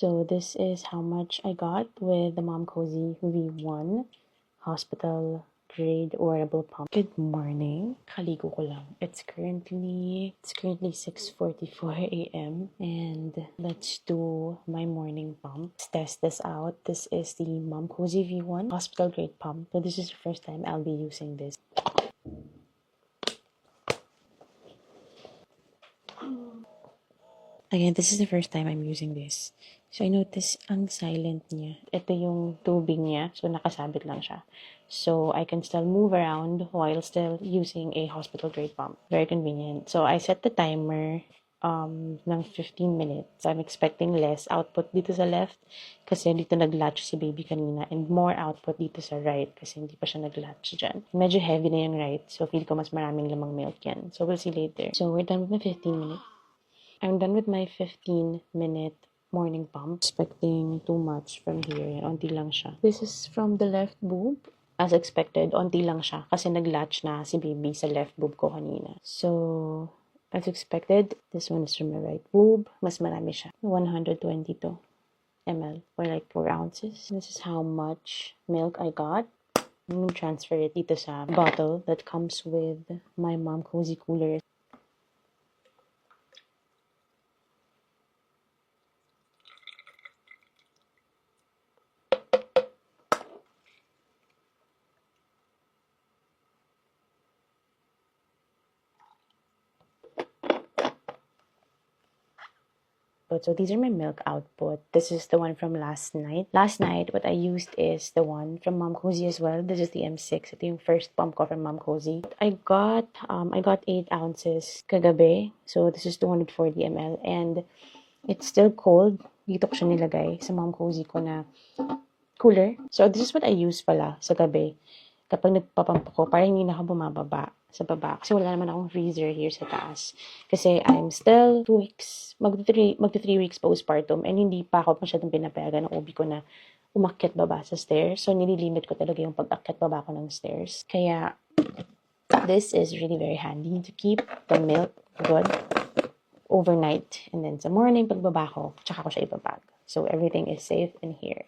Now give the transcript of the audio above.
So this is how much I got with the Mom Cozy V1 hospital grade wearable pump. Good morning. Kaligo ko lang. It's currently 6:44 a.m. and let's do my morning pump. Let's test this out. This is the Mom Cozy V1 hospital grade pump. So this is the first time I'll be using this. Again, this is the first time I'm using this. So, I notice ang silent niya. Ito yung tubig niya. So, nakasabit lang siya. So, I can still move around while still using a hospital-grade pump. Very convenient. So, I set the timer ng 15 minutes. I'm expecting less output dito sa left kasi dito nag-latch si baby kanina and more output dito sa right kasi hindi pa siya nag-latch dyan. Medyo heavy na yung right. So, feel ko mas maraming lamang milk yan. So, we'll see later. So, we're done with my 15 minutes. I'm done with my 15-minute morning pump. Expecting too much from here. Onti lang siya. This is from the left boob. As expected, onti lang siya kasi nag-latch na si baby sa left boob ko kanina. So, as expected, this one is from the right boob. Mas marami siya. 122 ml or like 4 ounces. This is how much milk I got. I'm gonna transfer it dito sa bottle that comes with my Mom Cozy cooler. So these are my milk output. This is the one from last night. Last night, what I used is the one from Mom Cozy as well. This is the M6. Ito yung first pump ko from Mom Cozy. I got 8 ounces kagabi. So this is 240 ml. And it's still cold. Dito ko siya nilagay sa Mom Cozy ko na cooler. So this is what I use pala sa gabi. Kapag nagpapamp ko, parang hindi na ako bumababa sa baba. Kasi wala naman akong freezer here sa taas. Kasi I'm still 2 weeks, magto 3 weeks postpartum and hindi pa ako masyadong pinapayagan ng OB ko na umakyat baba sa stairs. So, nililimit ko talaga yung pag-akyat baba ko ng stairs. Kaya, this is really very handy to keep the milk good overnight. And then sa morning, pagbaba ko, tsaka ko siya ibabag. So, everything is safe in here.